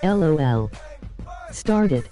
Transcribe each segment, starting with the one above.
LOL. Started.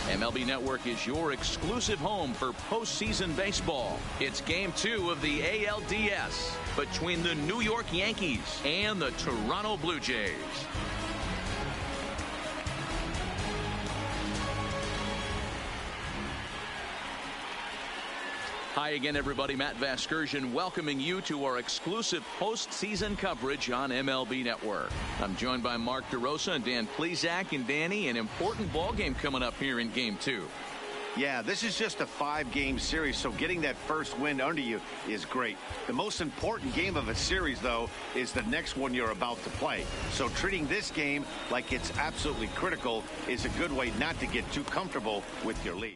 MLB Network is your exclusive home for postseason baseball. It's Game 2 of the ALDS between the New York Yankees and the Toronto Blue Jays. Hi again, everybody. Matt Vasgersian welcoming you to our exclusive postseason coverage on MLB Network. I'm joined by Mark DeRosa and Dan Plesac. And Danny, an important ball game coming up here in Game 2. Yeah, this is just a 5-game series, so getting that first win under you is great. The most important game of a series, though, is the next one you're about to play. So treating this game like it's absolutely critical is a good way not to get too comfortable with your lead.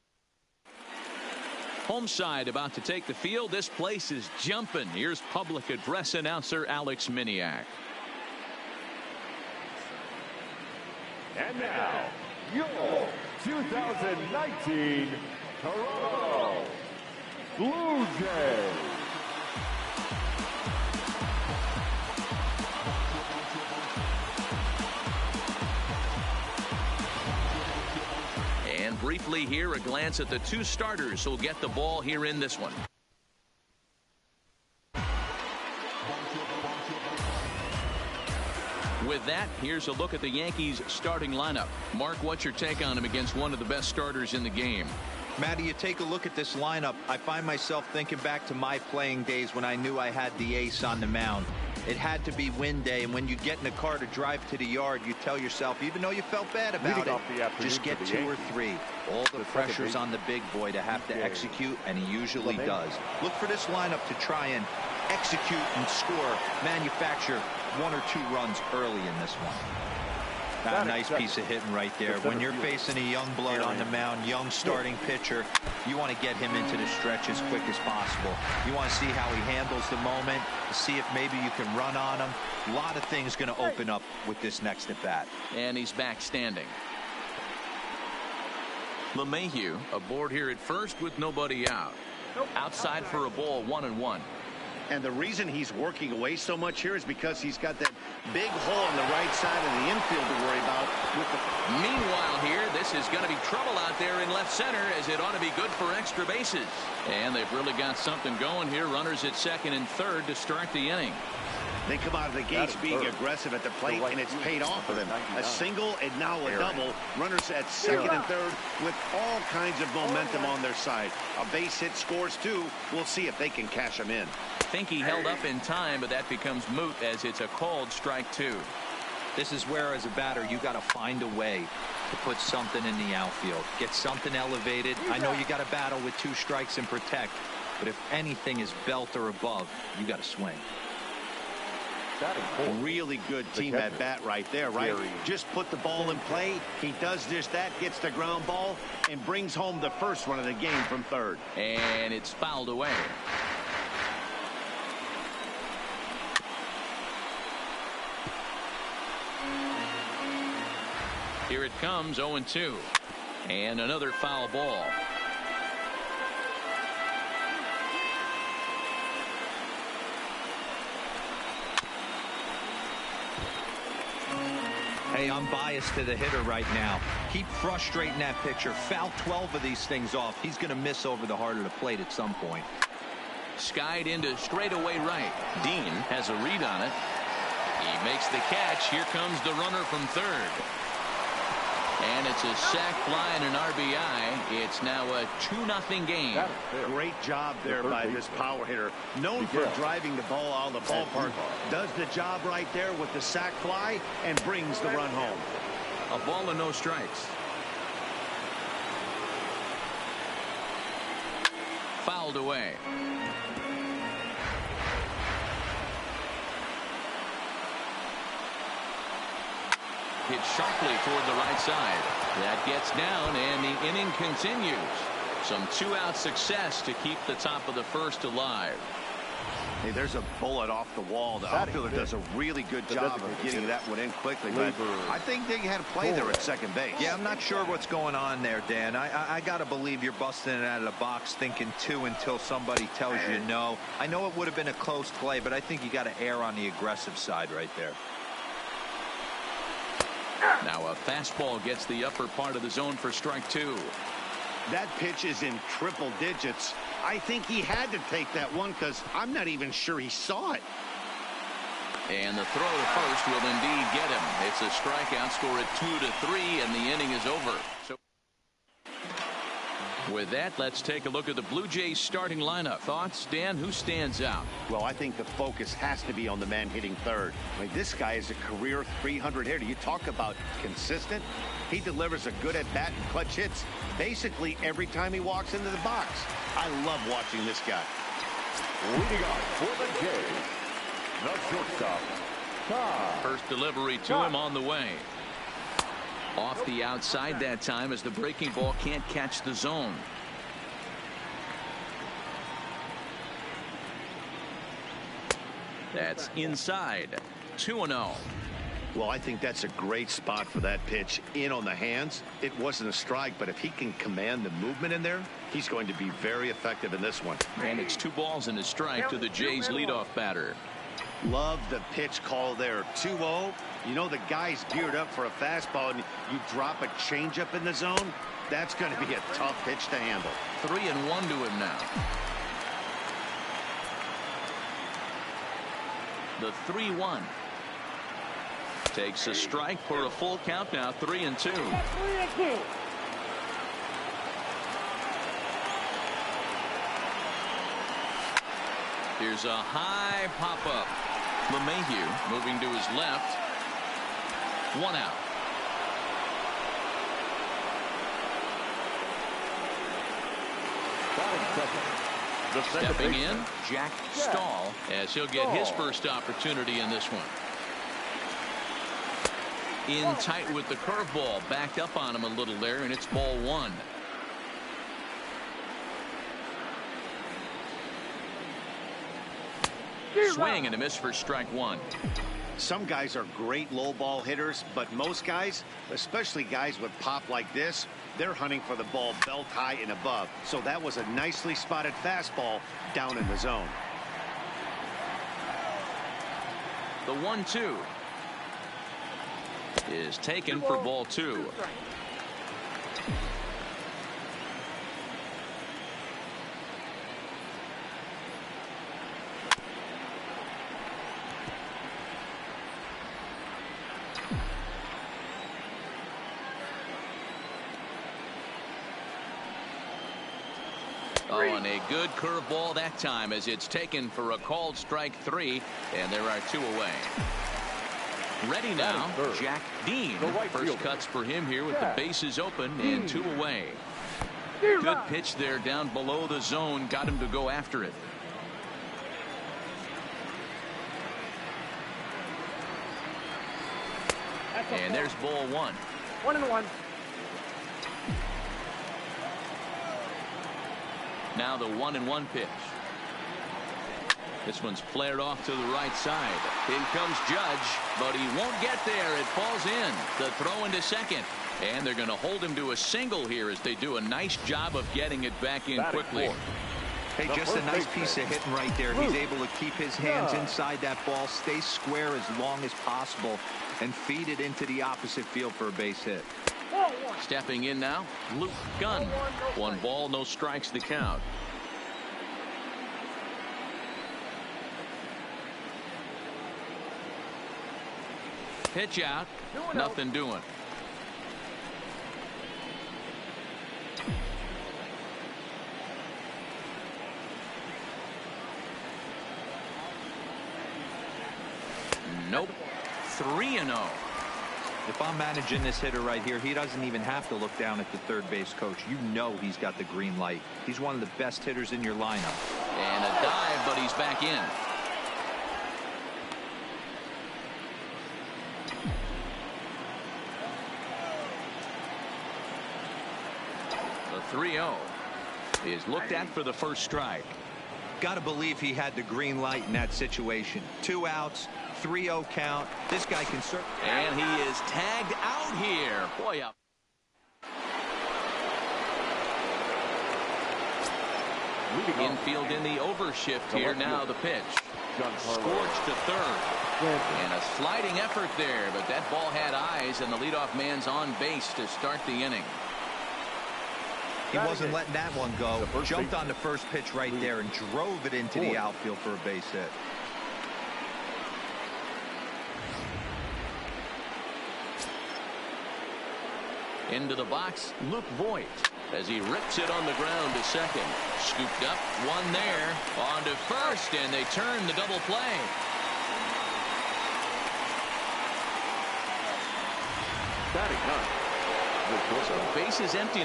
Home side about to take the field. This place is jumping. Here's public address announcer Alex Miniak. And now, your 2019 Toronto Blue Jays. And briefly here, a glance at the two starters who'll get the ball here in this one. With that, here's a look at the Yankees starting lineup. Mark, what's your take on him against one of the best starters in the game? Matty, you take a look at this lineup. I find myself thinking back to my playing days when I knew I had the ace on the mound. It had to be win day, and when you get in a car to drive to the yard, you tell yourself, even though you felt bad about it, just get 2 or 3. All the pressure's on the big boy to have to execute, and he usually does. Look for this lineup to try and execute and score, manufacture 1 or 2 runs early in this one. A nice piece of hitting right there. When you're facing a young blood on the mound, young starting pitcher, you want to get him into the stretch as quick as possible. You want to see how he handles the moment, see if maybe you can run on him. A lot of things going to open up with this next at bat. And he's back standing. LeMahieu aboard here at first with nobody out. Outside for a ball, 1-1. And the reason he's working away so much here is because he's got that big hole on the right side of the infield to worry about. Meanwhile here, this is going to be trouble out there in left center, as it ought to be good for extra bases. And they've really got something going here. Runners at second and third to start the inning. They come out of the gates being aggressive at the plate, and it's paid off for them. A single and now a double. Runners at second and third with all kinds of momentum on their side. A base hit scores too. We'll see if they can cash them in. I think he held up in time, but that becomes moot as it's a called strike 2. This is where, as a batter, you got to find a way to put something in the outfield. Get something elevated. I know you got to battle with 2 strikes and protect, but if anything is belt or above, you got to swing. Really good team at bat right there, right? Just put the ball in play. He does just that, gets the ground ball, and brings home the first run of the game from third. And it's fouled away. Here it comes, 0-2. And another foul ball. Hey, I'm biased to the hitter right now. Keep frustrating that pitcher. Foul 12 of these things off. He's going to miss over the heart of the plate at some point. Skied into straightaway right. Dean has a read on it. He makes the catch. Here comes the runner from third. And it's a sac fly and an RBI. It's now a 2-0 game. Great job there by this power hitter. Known for driving the ball out of the ballpark. Does the job right there with the sac fly and brings the run home. A ball and no strikes. Fouled away. hit sharply toward the right side. That gets down, and the inning continues. Some two-out success to keep the top of the first alive. Hey, there's a bullet off the wall. The outfielder does a really good job of getting that one in quickly, but I think they had a play there at second base. Yeah, I'm not sure what's going on there, Dan. I got to believe you're busting it out of the box thinking two until somebody tells you no. I know it would have been a close play, but I think you got to err on the aggressive side right there. Now a fastball gets the upper part of the zone for strike two. That pitch is in triple digits. I think he had to take that one because I'm not even sure he saw it. And the throw to first will indeed get him. It's a strikeout, score at 2-3, and the inning is over. So with that, let's take a look at the Blue Jays starting lineup. Thoughts, Dan? Who stands out? Well, I think the focus has to be on the man hitting third. I mean, this guy is a career 300 hitter. You talk about consistent. He delivers a good at-bat and clutch hits basically every time he walks into the box. I love watching this guy. Leading off for the Jays, the shortstop, Todd. First delivery to him on the way. Off the outside that time as the breaking ball can't catch the zone. That's inside. 2-0. Well, I think that's a great spot for that pitch in on the hands. It wasn't a strike, but if he can command the movement in there, he's going to be very effective in this one. And it's 2 balls and a strike to the Jays leadoff batter. Love the pitch call there. 2-0. You know, the guy's geared up for a fastball, and you drop a changeup in the zone. That's going to be a tough pitch to handle. 3-1 to him now. The 3-1. Takes a strike for a full count now. 3-2. Here's a high pop-up. LeMahieu moving to his left. 1 out. Stepping in, Jack Stahl, as he'll get his first opportunity in this one. In tight with the curveball, backed up on him a little there, and it's ball 1. Swing and a miss for strike 1. Some guys are great low ball hitters, but most guys, especially guys with pop like this, they're hunting for the ball belt high and above. So that was a nicely spotted fastball down in the zone. The 1-2 is taken for ball 2. Oh, and a good curveball that time as it's taken for a called strike 3, and there are 2 away. Ready now, Jack Dean. First cuts for him here with the bases open and 2 away. Good pitch there down below the zone, got him to go after it. And there's ball 1. 1-1. Now the 1-1 pitch. This one's flared off to the right side. In comes Judge, but he won't get there. It falls in. The throw into second. And they're going to hold him to a single here as they do a nice job of getting it back in quickly. Hey, just a nice piece of hitting right there. He's able to keep his hands inside that ball, stay square as long as possible, and feed it into the opposite field for a base hit. Stepping in now, Luke Gunn. 1 ball, no strikes to count. Pitch out, nothing doing. Nope. 3-0. If I'm managing this hitter right here, he doesn't even have to look down at the third base coach. You know he's got the green light. He's one of the best hitters in your lineup. And a dive, but he's back in. 3-0 is looked at for the first strike. Got to believe he had the green light in that situation. 2 outs, 3-0 count. This guy can serve. And he is tagged out here. Boy, up. Infield in the overshift here. Now the pitch. Scorched to third. And a sliding effort there, but that ball had eyes, and the leadoff man's on base to start the inning. He wasn't letting that one go. Jumped on the first pitch right there and drove it into the outfield for a base hit. Into the box, Luke Voigt, as he rips it on the ground to second. Scooped up, one there, on to first, and they turn the double play. So base is empty.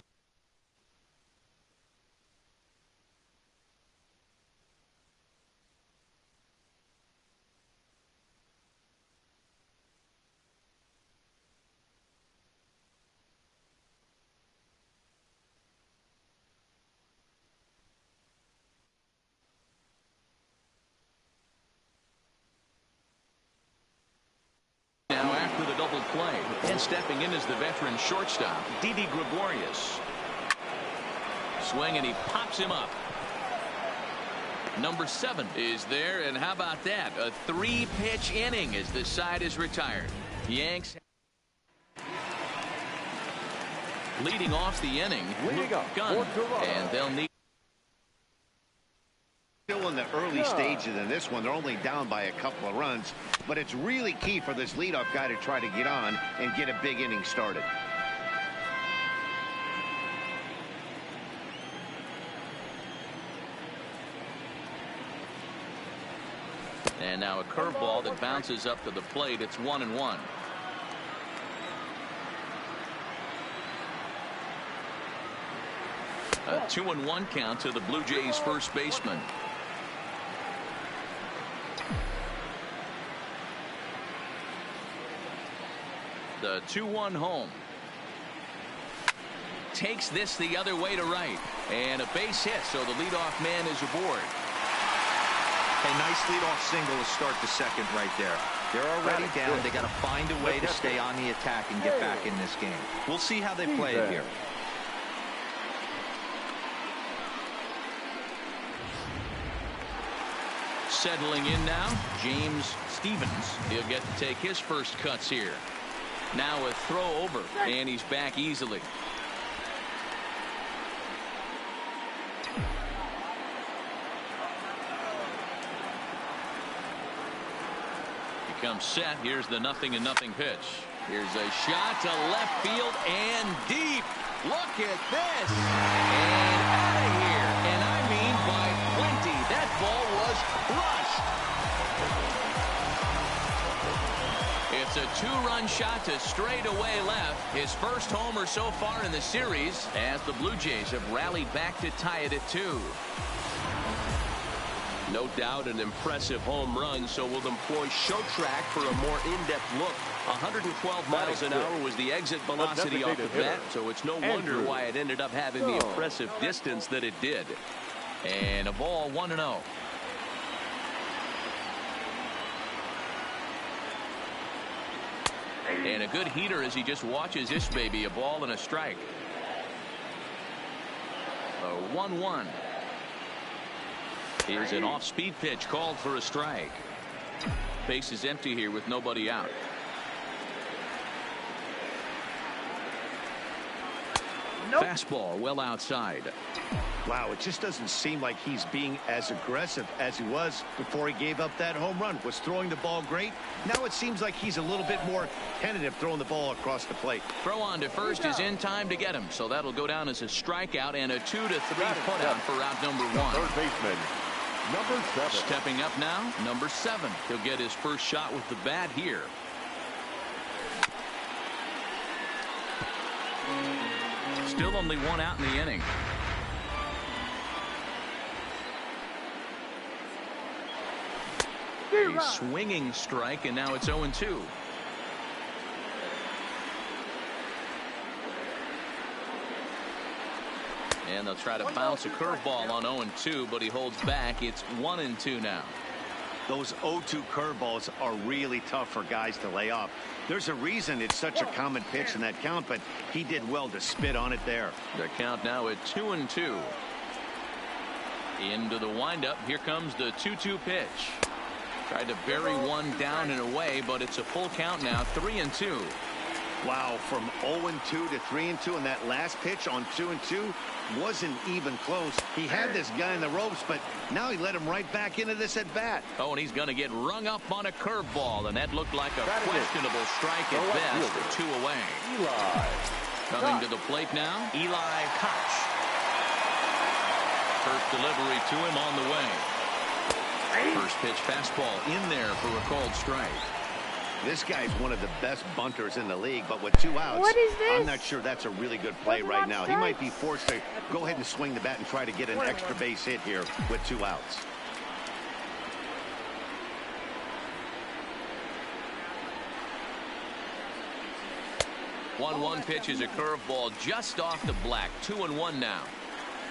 Play. And stepping in is the veteran shortstop, Didi Gregorius. Swing, and he pops him up. Number 7 is there, and how about that? A 3-pitch inning as this side is retired. Yanks leading off the inning. Luke Gunn, and they'll need. Still in the early stages in this one. They're only down by a couple of runs, but it's really key for this leadoff guy to try to get on and get a big inning started. And now a curveball that bounces up to the plate. It's 1-1. A 2-1 count to the Blue Jays first baseman. The 2-1 home. Takes this the other way to right. And a base hit, so the leadoff man is aboard. A nice leadoff single to start the second right there. They're already down. They got to find a way to stay on the attack and get back in this game. We'll see how they play it here. Settling in now, James Stevens. He'll get to take his first cuts here. Now a throw over, and he's back easily. He comes set. Here's the 0-0 pitch. Here's a shot to left field and deep. Look at this. And out of here. And I mean by 20. That ball was crushed. It's a 2-run shot to straightaway left. His first homer so far in the series, as the Blue Jays have rallied back to tie it at 2. No doubt an impressive home run, so we'll employ show track for a more in-depth look. 112 miles an hour was the exit velocity off the bat, so it's no wonder why it ended up having the impressive distance that it did. And a ball, 1-0. And a good heater as he just watches this baby. A ball and a strike. A 1-1. Here's an off-speed pitch called for a strike. Base is empty here with nobody out. Fastball well outside. Wow, it just doesn't seem like he's being as aggressive as he was before he gave up that home run. Was throwing the ball great. Now it seems like he's a little bit more tentative throwing the ball across the plate. Throw on to first is in time to get him, so that'll go down as a strikeout and a 2-3 putout for out number 1. Third baseman, number 7. Stepping up now, number 7. He'll get his first shot with the bat here. Still only 1 out in the inning. A swinging strike, and now it's 0-2. And they'll try to bounce a curveball on 0-2, but he holds back. It's 1-2 now. Those 0-2 curveballs are really tough for guys to lay off. There's a reason it's such a common pitch in that count, but he did well to spit on it there. The count now at 2-2. Into the windup. Here comes the 2-2 pitch. Tried to bury one down and away, but it's a full count now. 3-2. Wow, from 0-2 to 3-2, and that last pitch on 2-2 wasn't even close. He had this guy in the ropes, but now he let him right back into this at bat. Oh, and he's going to get rung up on a curveball, and that looked like a questionable strike at best. 2 away. Eli. Coming to the plate now, Eli Koch. First delivery to him on the way. First pitch fastball in there for a called strike. This guy's one of the best bunters in the league, but with 2 outs, what is this? I'm not sure that's a really good play right now. He might be forced to go ahead and swing the bat and try to get an extra base hit here with 2 outs. One pitch is a curveball just off the black. 2-1 now.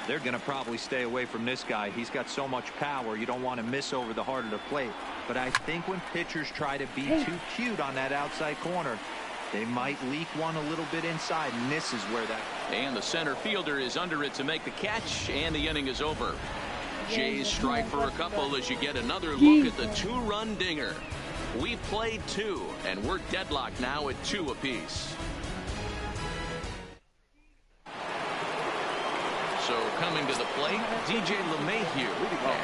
They're going to probably stay away from this guy. He's got so much power. You don't want to miss over the heart of the plate. But I think when pitchers try to be too cute on that outside corner, they might leak one a little bit inside, and this is where that. And the center fielder is under it to make the catch, and the inning is over. Jays strike for a couple as you get another look at the 2-run dinger. We played 2, and we're deadlocked now at 2 apiece. So coming to the plate, DJ LeMahieu,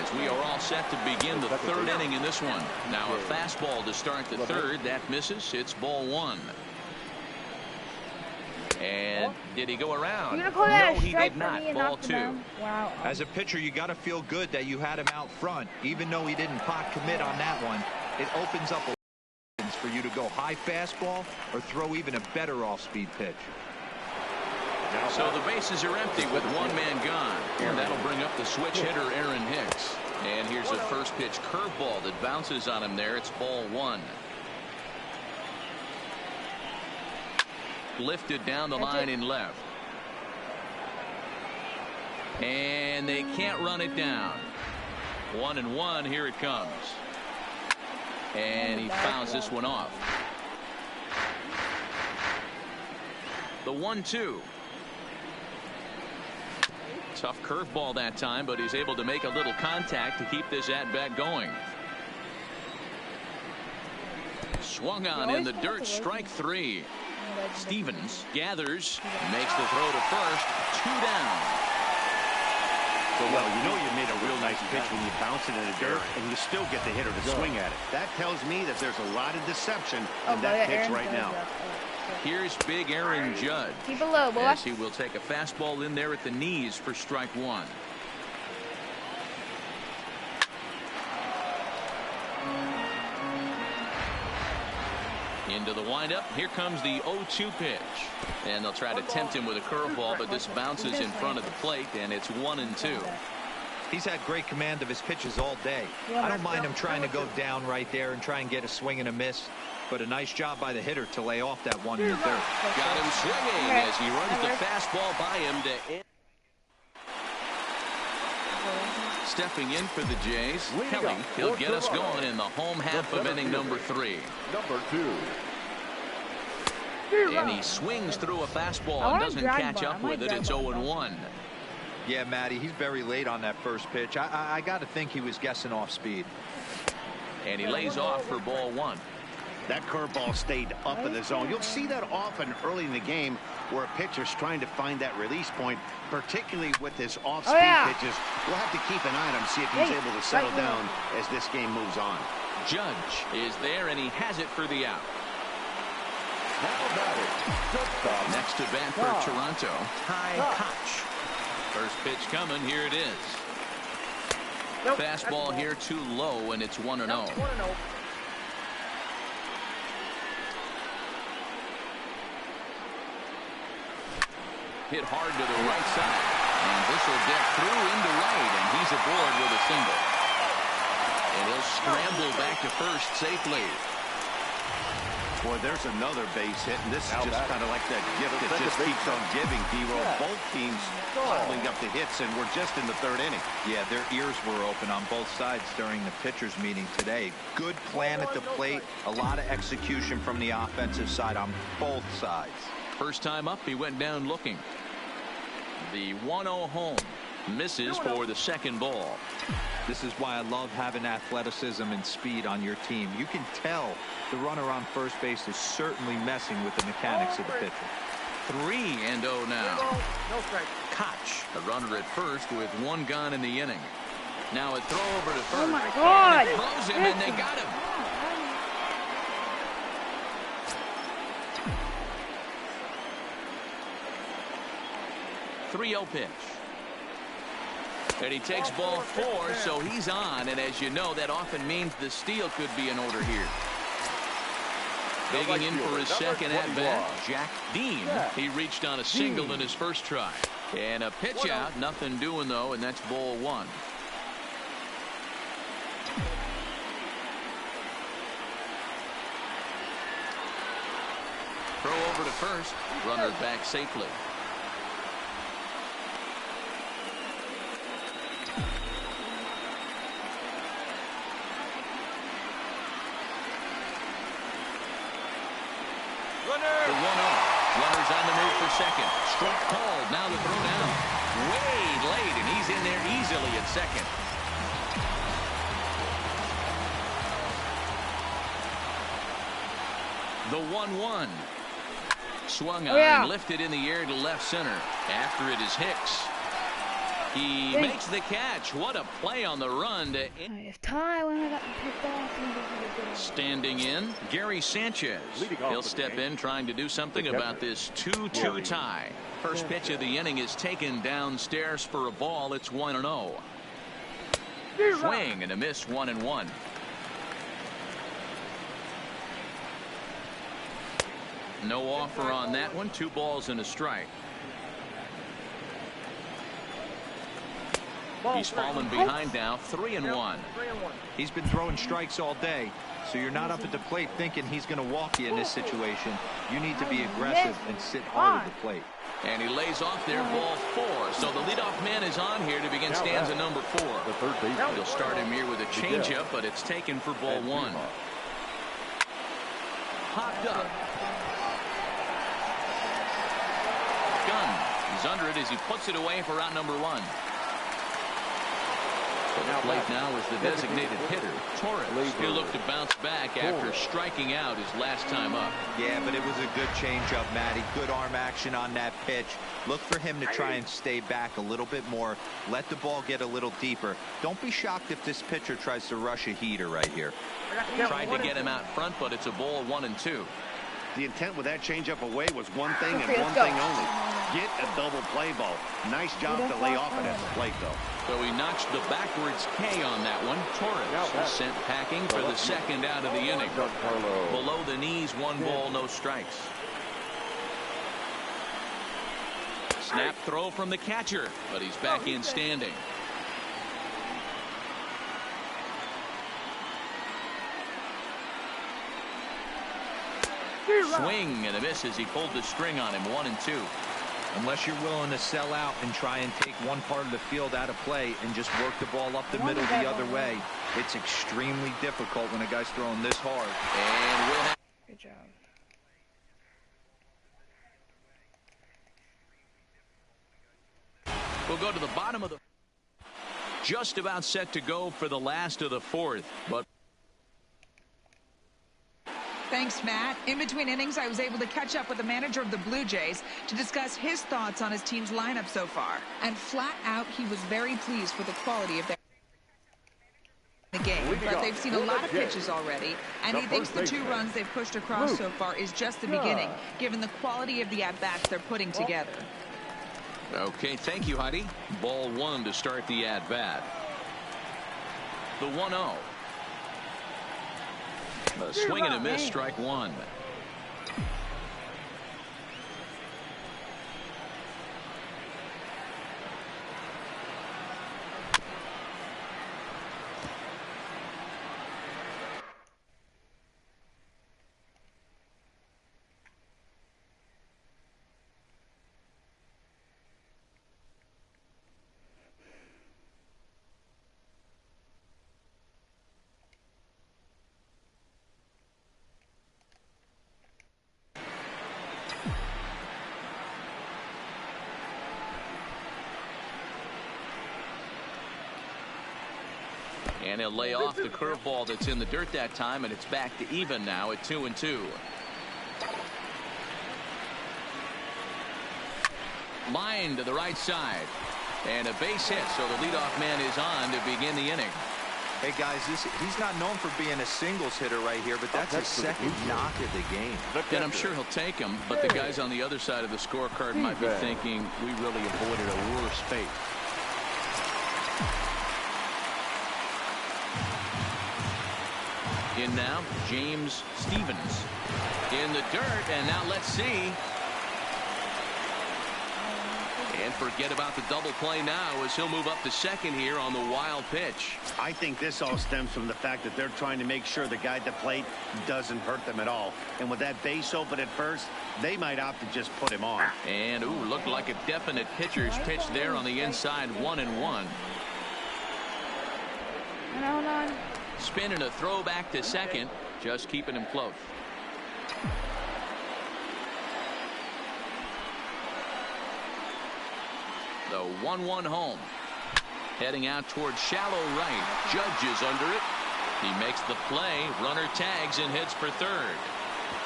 as we are all set to begin the 3rd inning in this one. Now a fastball to start the 3rd. That misses. It's ball 1. And did he go around? You're gonna call that No, a he strike did for not. me and Ball knock him 2. down? Wow. As a pitcher, you got to feel good that you had him out front. Even though he didn't pot commit on that one, it opens up a for you to go high fastball or throw even a better off-speed pitch. So the bases are empty with 1 man gone. And that'll bring up the switch hitter, Aaron Hicks. And here's a first pitch curveball that bounces on him there. It's ball 1. Lifted down the line in left. And they can't run it down. 1-1. Here it comes. And he fouls this one off. The 1-2. Tough curveball that time, but he's able to make a little contact to keep this at-bat going. Swung on in the dirt, strike 3. Stevens gathers, makes the throw to first, 2 down. Well, you know you made a real nice pitch when you bounce it in the dirt and you still get the hitter to swing at it. That tells me that there's a lot of deception in that pitch right now. Here's big Aaron Judge. Keep it low, boy. As he will take a fastball in there at the knees for strike 1. Into the windup. Here comes the 0-2 pitch. And they'll try to tempt him with a curveball, but this bounces in front of the plate, and it's 1-2. He's had great command of his pitches all day. I don't mind him trying to go down right there and try and get a swing and a miss. But a nice job by the hitter to lay off that one in the dirt. Got him swinging as he runs the fastball by him to end. Stepping in for the Jays, Kelly. He'll get us going in the home half of inning number 3. Number 2. And he swings through a fastball and doesn't catch up with it. It's 0-1. Yeah, Matty, he's very late on that first pitch. I got to think he was guessing off speed. And he lays off for ball 1. That curveball stayed up in the zone. You'll see that often early in the game where a pitcher's trying to find that release point, particularly with his off-speed pitches. We'll have to keep an eye on him, see if he's able to settle down as this game moves on. Judge is there, and he has it for the out. Next to bat for Toronto, Ty Koch. First pitch coming. Here it is. Fastball here too low, and it's 1-0. Hit hard to the right side, and this will get through into right, and he's aboard with a single. And he'll scramble back to first safely. Boy, there's another base hit, and this is just kind of like that gift that just keeps on giving, D-Roll. Both teams piling up the hits, and we're just in the third inning. Yeah, their ears were open on both sides during the pitchers meeting today. Good plan at the plate, a lot of execution from the offensive side on both sides. First time up, he went down looking. The 1-0 home misses for the second ball. This is why I love having athleticism and speed on your team. You can tell the runner on first base is certainly messing with the mechanics of the pitcher. 3-0 now. Koch, the runner at first with one gone in the inning. Now a throw over to first. Oh my God! And it throws him, and they got him. .3-0 pitch. And he takes ball 4, so he's on. And as you know, that often means the steal could be in order here. Digging in for his second at-bat, Jack Dean. He reached on a single in his first try. And a pitch out, nothing doing, though, and that's ball 1. Throw over to first. Runner back safely. The 1-0. Runners on the move for second. Strike called. Now the throw down. Way late, and he's in there easily at second. The 1-1. Swung on and lifted in the air to left center. After it is Hicks. He makes the catch. What a play on the run to standing in, Gary Sanchez. He'll step in trying to do something about this 2-2 tie. First pitch of the inning is taken downstairs for a ball. It's 1-0. Swing and a miss, 1-1. No offer on that one. 2 balls and a strike. He's fallen behind now, 3-1. He's been throwing strikes all day, so you're not up at the plate thinking he's going to walk you in this situation. You need to be aggressive and sit hard at the plate. And he lays off there, ball 4. So the leadoff man is on here to begin stanza number 4. He'll start him here with a changeup, but it's taken for ball 1. Popped up. Gunn. He's under it as he puts it away for out number 1. The plate now is the designated hitter, Torres. He'll look to bounce back after striking out his last time up. Yeah, but it was a good changeup, Matty. Good arm action on that pitch. Look for him to try and stay back a little bit more. Let the ball get a little deeper. Don't be shocked if this pitcher tries to rush a heater right here. Tried to get him out front, but it's a ball 1-2. The intent with that changeup away was one thing and one thing only. Get a double play ball. Nice job to lay off it at the plate, though. So he notched the backwards K on that one. Torres is sent packing for the second out of the inning. Below the knees, 1 ball, no strikes. Snap throw from the catcher, but he's back in standing. Swing and a miss as he pulled the string on him, 1-2. Unless you're willing to sell out and try and take one part of the field out of play and just work the ball up the middle the other way, it's extremely difficult when a guy's throwing this hard. And we'll have good job. We'll go to the bottom of the just about set to go for the last of the 4th, but Thanks, Matt. In between innings, I was able to catch up with the manager of the Blue Jays to discuss his thoughts on his team's lineup so far. And flat out, he was very pleased with the quality of the game. But they've seen a lot of pitches already, and he thinks the 2 runs they've pushed across so far is just the beginning, given the quality of the at-bats they're putting together. Okay, thank you, Heidi. Ball 1 to start the at-bat. The 1-0. A swing and a miss, strike 1. And he'll lay off the curveball that's in the dirt that time, and it's back to even now at 2-2. Line to the right side. And a base hit, so the leadoff man is on to begin the inning. Hey, guys, he's not known for being a singles hitter right here, but that's his second knock of the game. And I'm sure he'll take him, but the guys on the other side of the scorecard might be thinking we really avoided a worse fate. In now, James Stevens. In the dirt, and now let's see. And forget about the double play now as he'll move up to second here on the wild pitch. I think this all stems from the fact that they're trying to make sure the guy at the plate doesn't hurt them at all. And with that base open at first, they might opt to just put him on. And, ooh, looked like a definite pitcher's pitch there on the inside, 1-1. Hold on. Spin and a throw back to second, just keeping him close. The 1-1 home. Heading out towards shallow right. Judge is under it. He makes the play. Runner tags and hits for third.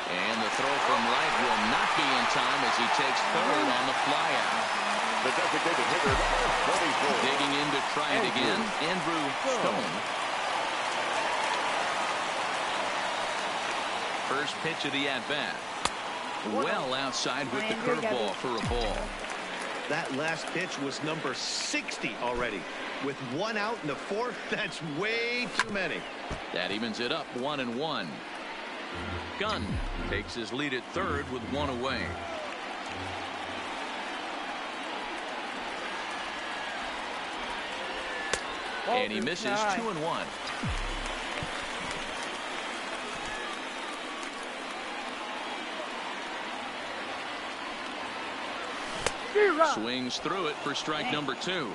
And the throw from right will not be in time as he takes third on the flyout. The designated hitter, number 24. Digging in to try it again, Andrew Stone. First pitch of the at-bat. Well outside with the curveball for a ball. That last pitch was number 60 already. With one out in the fourth, that's way too many. That evens it up 1-1. Gunn takes his lead at third with one away. And he misses 2-1. Swings through it for strike number 2.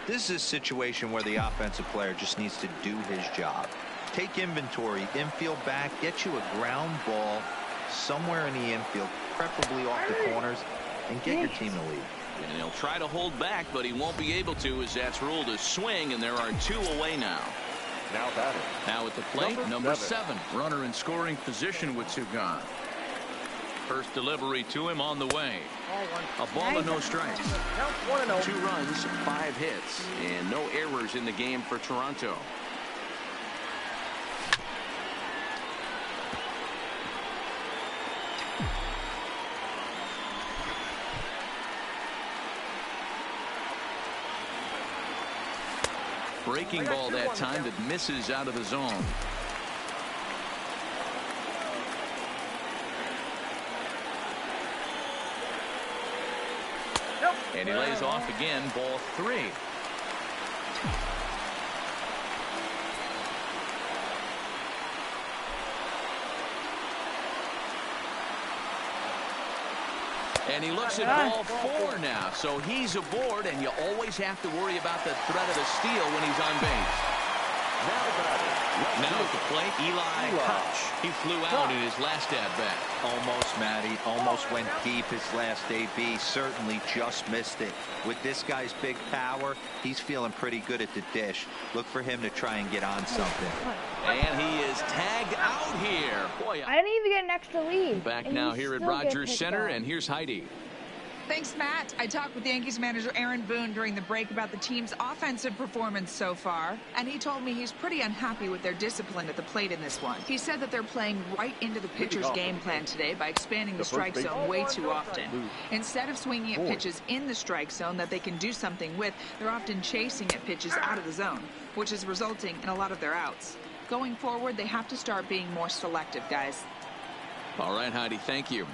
This is a situation where the offensive player just needs to do his job. Take inventory, infield back, get you a ground ball somewhere in the infield, preferably off the corners, and get your team to lead. And he'll try to hold back, but he won't be able to as that's ruled a swing, and there are 2 away now. Now batting. Now at the plate, number 7. Runner in scoring position with 2 gone. First delivery to him on the way. A ball and no strikes. 2 runs, 5 hits, and no errors in the game for Toronto. Breaking ball that time that misses out of the zone. And he lays off again, ball 3. And he looks at ball 4 now, so he's aboard, and you always have to worry about the threat of the steal when he's on base. Now at the plate, Eli Koch. He flew out in his last at-bat. Almost, Matty. Almost went deep his last AB. Certainly just missed it. With this guy's big power, he's feeling pretty good at the dish. Look for him to try and get on something. And he is tagged out here. Boy, I didn't even get an extra lead. back now here at Rogers Center, and here's Heidi. Thanks, Matt. I talked with Yankees manager Aaron Boone during the break about the team's offensive performance so far, and he told me he's pretty unhappy with their discipline at the plate in this one. He said that they're playing right into the pitcher's game plan today by expanding the strike zone way too often. Instead of swinging at pitches in the strike zone that they can do something with, they're often chasing at pitches out of the zone, which is resulting in a lot of their outs. Going forward, they have to start being more selective, guys. All right, Heidi, thank you.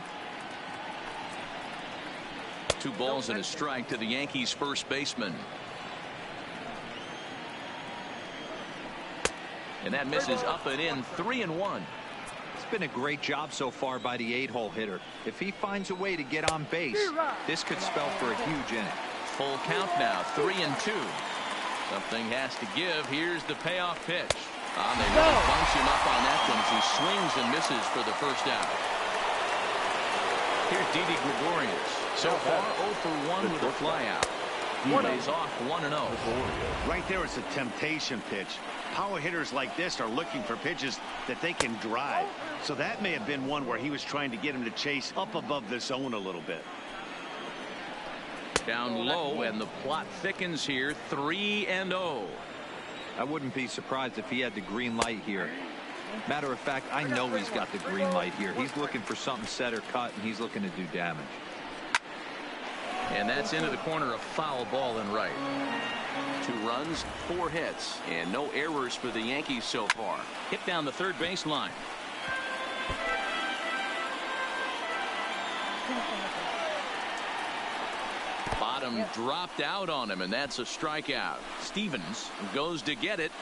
2 balls and a strike to the Yankees first baseman. And that misses up and in, 3-1. It's been a great job so far by the 8-hole hitter. If he finds a way to get on base, this could spell for a huge inning. Full count now, 3-2. Something has to give. Here's the payoff pitch. They really bunch him up on that one as he swings and misses for the first out. Here's Didi Gregorius. So far, 0 for 1 with a flyout. He lays off 1-0. Right there, it's a temptation pitch. Power hitters like this are looking for pitches that they can drive. So that may have been one where he was trying to get him to chase up above the zone a little bit. Down low, and the plot thickens here. 3-0. I wouldn't be surprised if he had the green light here. Matter of fact, I know he's got the green light here. He's looking for something set or cut, and he's looking to do damage. And that's into the corner, a foul ball and right. 2 runs, 4 hits, and no errors for the Yankees so far. Hit down the third baseline. Bottom dropped out on him, and that's a strikeout. Stevens goes to get it,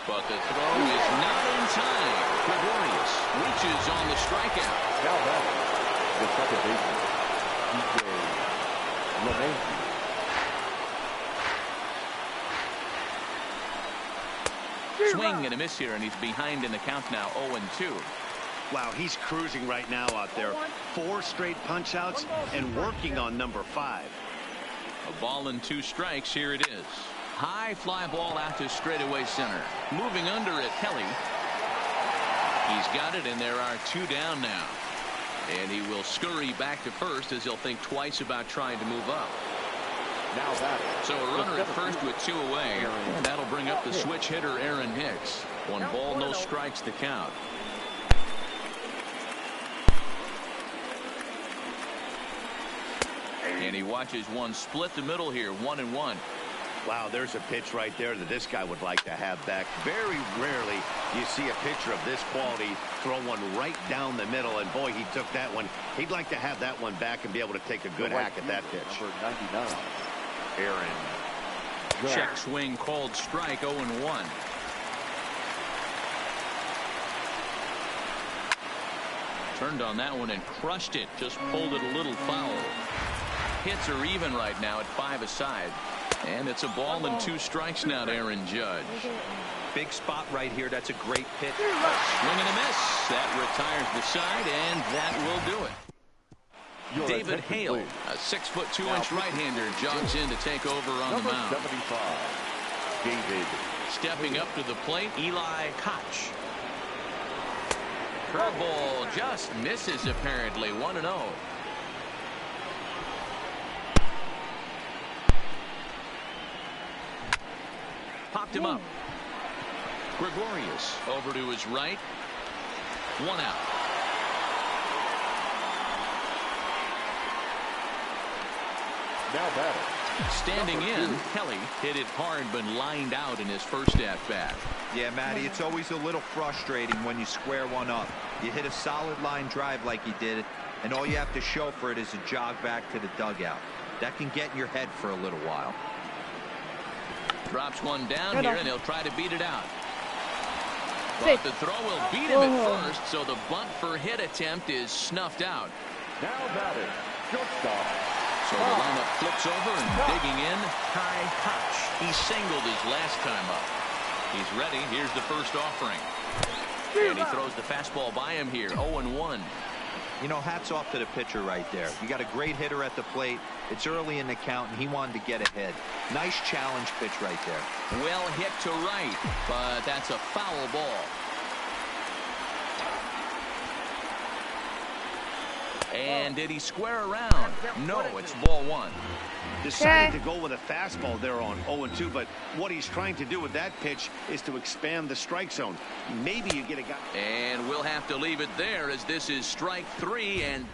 but the throw is not in time. Gregorius reaches on the strikeout. Now that the second baseman, DJ Swing and a miss here, and he's behind in the count now, 0-2. Wow, he's cruising right now out there. 4 straight punch-outs and working on number 5. A ball and 2 strikes. Here it is. High fly ball out to straightaway center. Moving under it, Kelly. He's got it, and there are 2 down now. And he will scurry back to first as he'll think twice about trying to move up. Now that. So a runner at first with 2 away. And that'll bring up the switch hitter, Aaron Hicks. 1 ball, no strikes to count. And he watches one split the middle here, 1-1. Wow, there's a pitch right there that this guy would like to have back. Very rarely you see a pitcher of this quality throw one right down the middle, and boy, he took that one. He'd like to have that one back and be able to take a good hack at that pitch. Number 99, Aaron. Check swing called strike, 0-1. Turned on that one and crushed it. Just pulled it a little foul. Hits are even right now at 5 aside. And it's a ball and 2 strikes now to Aaron Judge. Big spot right here. That's a great pitch. Swing and a miss. That retires the side, and that will do it. David Hale, a 6'2" right-hander, jogs in to take over on the mound. 75, David. Stepping up to the plate, Eli Koch. Curveball just misses apparently. 1-0. Popped him up. Gregorius over to his right. 1 out. Now batting. Standing in, Kelly hit it hard but lined out in his first at-bat. Yeah, Matty, it's always a little frustrating when you square one up. You hit a solid line drive like he did, and all you have to show for it is a jog back to the dugout. That can get in your head for a little while. Drops one down here, and he'll try to beat it out. But the throw will beat him at first, so the bunt for hit attempt is snuffed out. Now batting, shortstop. So the lineup flips over, and digging in, Kai Koch. He singled his last time up. He's ready. Here's the first offering. And he throws the fastball by him here, 0-1. You know, hats off to the pitcher right there. You got a great hitter at the plate. It's early in the count, and he wanted to get ahead. Nice challenge pitch right there. Well hit to right, but that's a foul ball. And did he square around? No, it's ball 1. Decided to go with a fastball there on 0-2, but what he's trying to do with that pitch is to expand the strike zone. Maybe you get a guy. And we'll have to leave it there as this is strike 3, and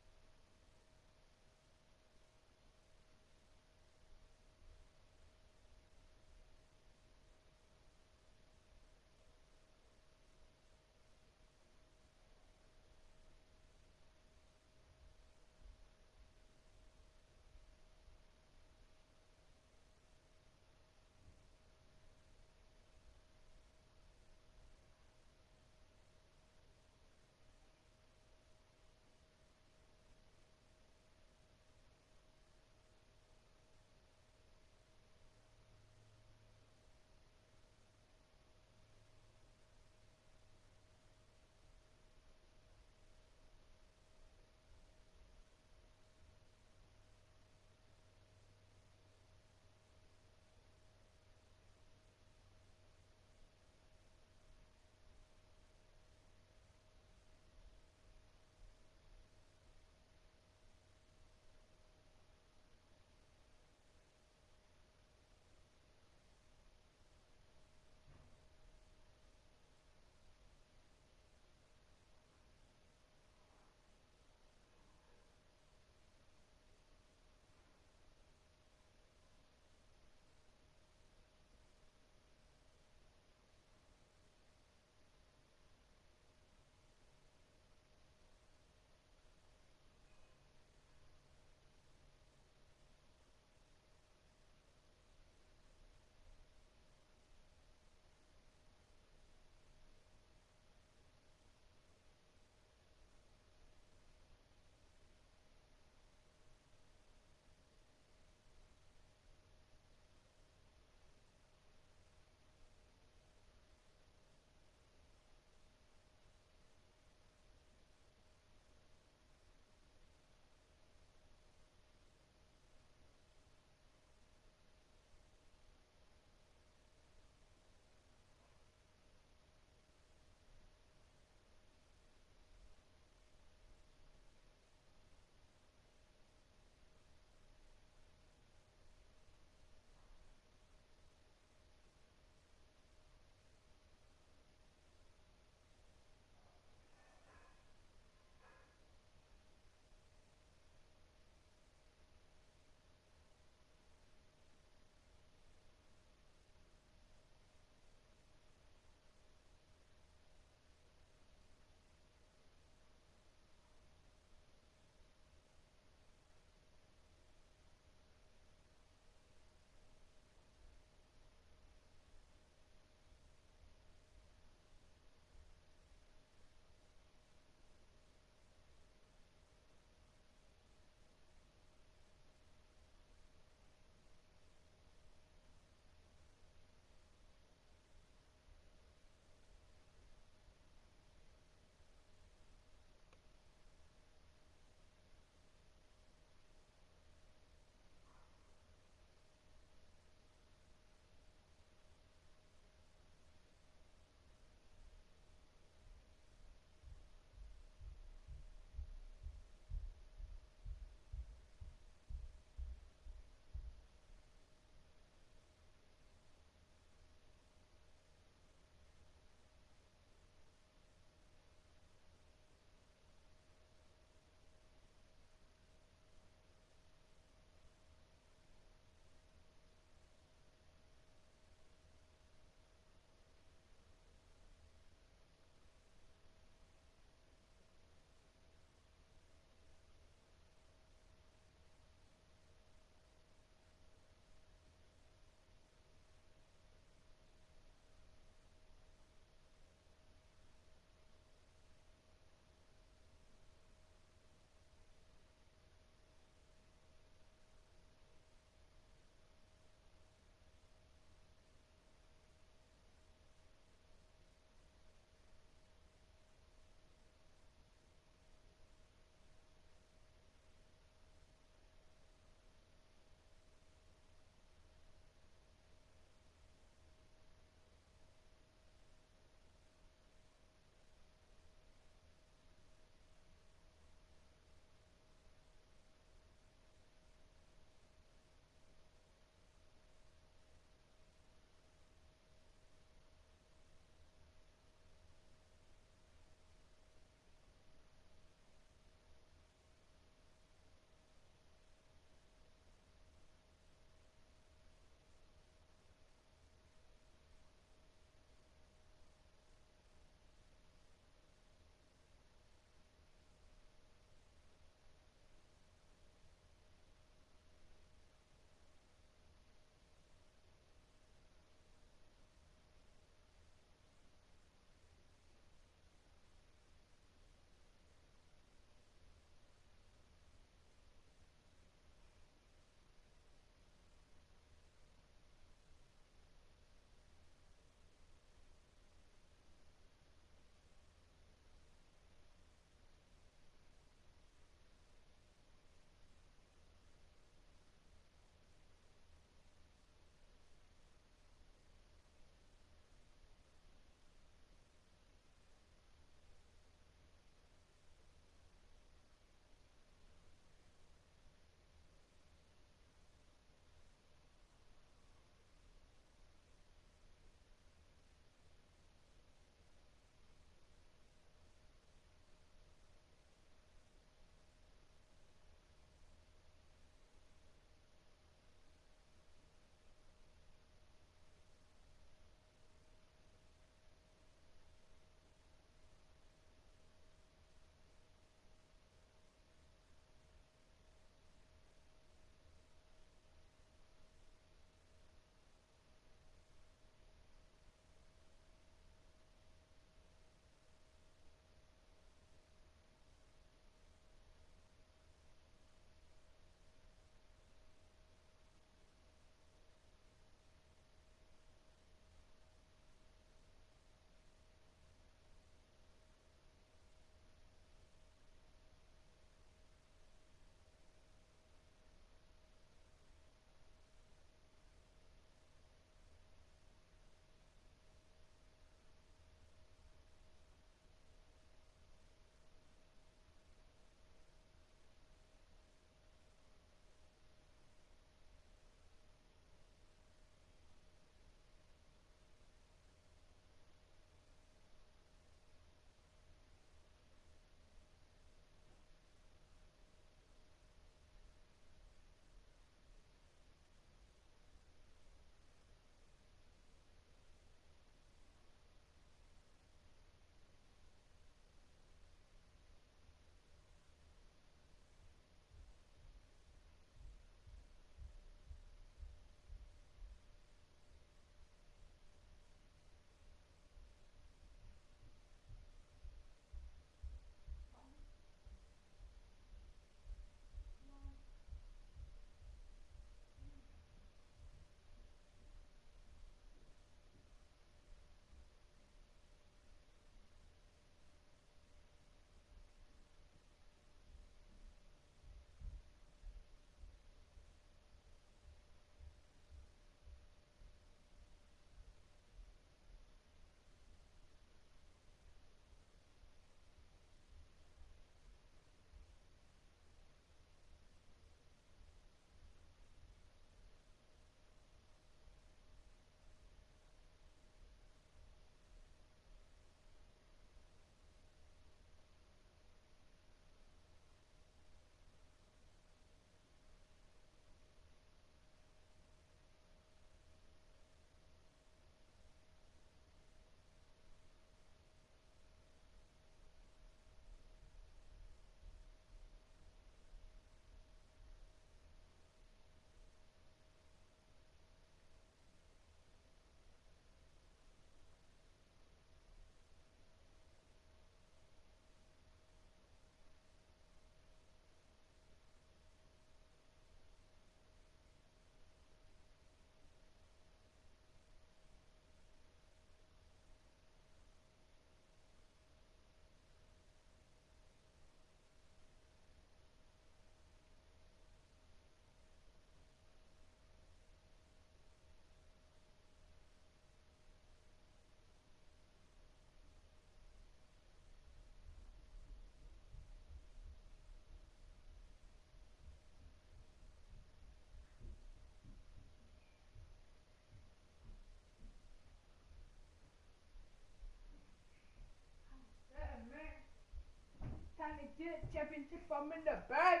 championship, I'm in the bag,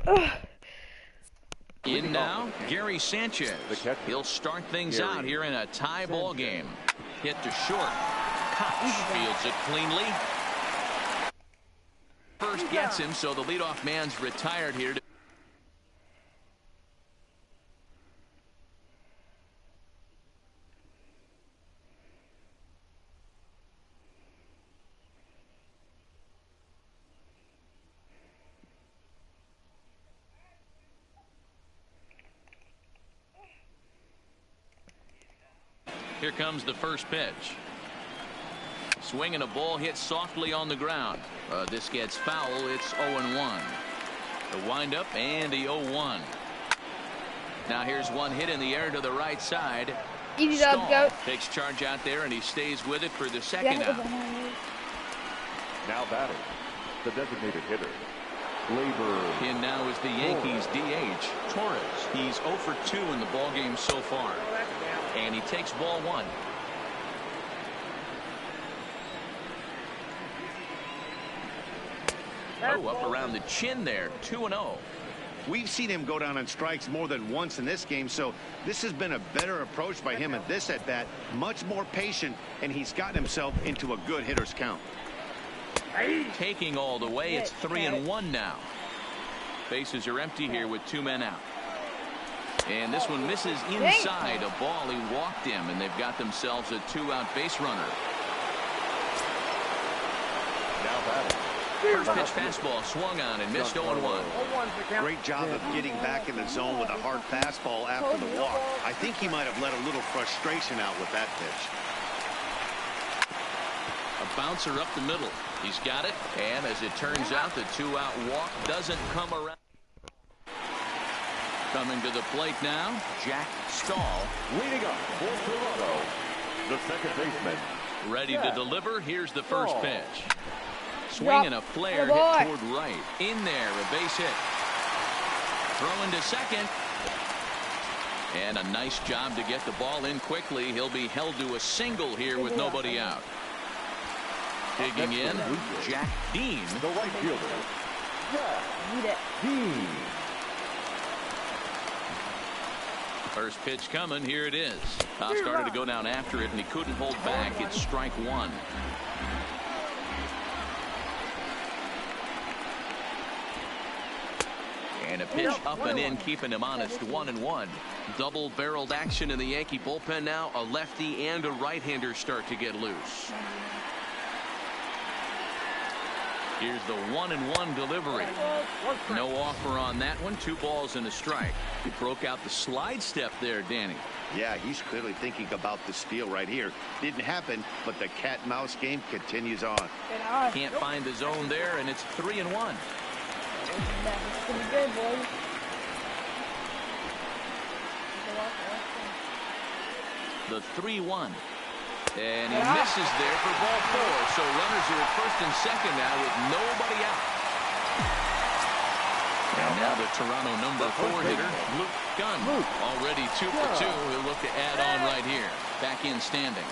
man. In now, Gary Sanchez. He'll start things out here in a tie ball game. Hit to short. Koch fields it cleanly. First gets him, so the leadoff man's retired here. Here comes the first pitch. Swinging a ball hit softly on the ground. This gets foul. It's 0-1. The windup and the 0-1. Now here's one hit in the air to the right side. Easy job, Goat. Takes charge out there, and he stays with it for the second out. Now batting, the designated hitter, Labor. In now is the Yankees DH, Torres. He's 0 for 2 in the ball game so far. And he takes ball one. Oh, up around the chin there, 2-0. We've seen him go down on strikes more than once in this game, so this has been a better approach by him at this at-bat. Much more patient, and he's gotten himself into a good hitter's count. Taking all the way, it's 3-1 now. Bases are empty here with 2 men out. And this one misses inside a ball. He walked him, and they've got themselves a 2-out base runner. Now batting. First pitch fastball swung on and missed 0-1. Great job of getting back in the zone with a hard fastball after the walk. I think he might have let a little frustration out with that pitch. A bouncer up the middle. He's got it, and as it turns out, the 2-out walk doesn't come around. Coming to the plate now, Jack Stahl. Leading up for Toronto, the second baseman. Ready to deliver. Here's the first pitch. Swinging a flare hit toward right. In there, a base hit. Throwing to second. And a nice job to get the ball in quickly. He'll be held to a single here with nobody out. Digging in, Jack Dean. The right fielder, Jack Dean. First pitch coming. Here it is. Started to go down after it, and he couldn't hold back. It's strike one. And a pitch up and in, keeping him honest. 1-1. Double-barreled action in the Yankee bullpen now. A lefty and a right-hander start to get loose. Here's the 1-1 delivery. No offer on that one. 2 balls and a strike. He broke out the slide step there, Danny. Yeah, he's clearly thinking about the steal right here. Didn't happen, but the cat-mouse game continues on. Can't find the zone there, and it's 3-1. That's pretty good, boys. The 3-1. And he misses there for ball 4. So runners are at first and second now with nobody out. And now the Toronto number 4 hitter, Luke Gunn. Already 2 for 2. He'll look to add on right here. Back in standing.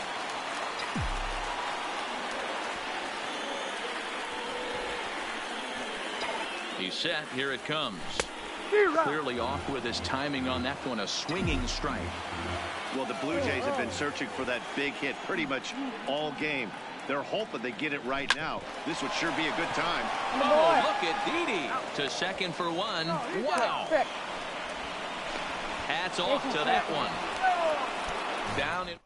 He's set. Here it comes. Clearly off with his timing on that one. A swinging strike. Well, the Blue Jays have been searching for that big hit pretty much all game. They're hoping they get it right now. This would sure be a good time. Oh, look at Didi to second for 1. Wow. Hats off to that one. Down in.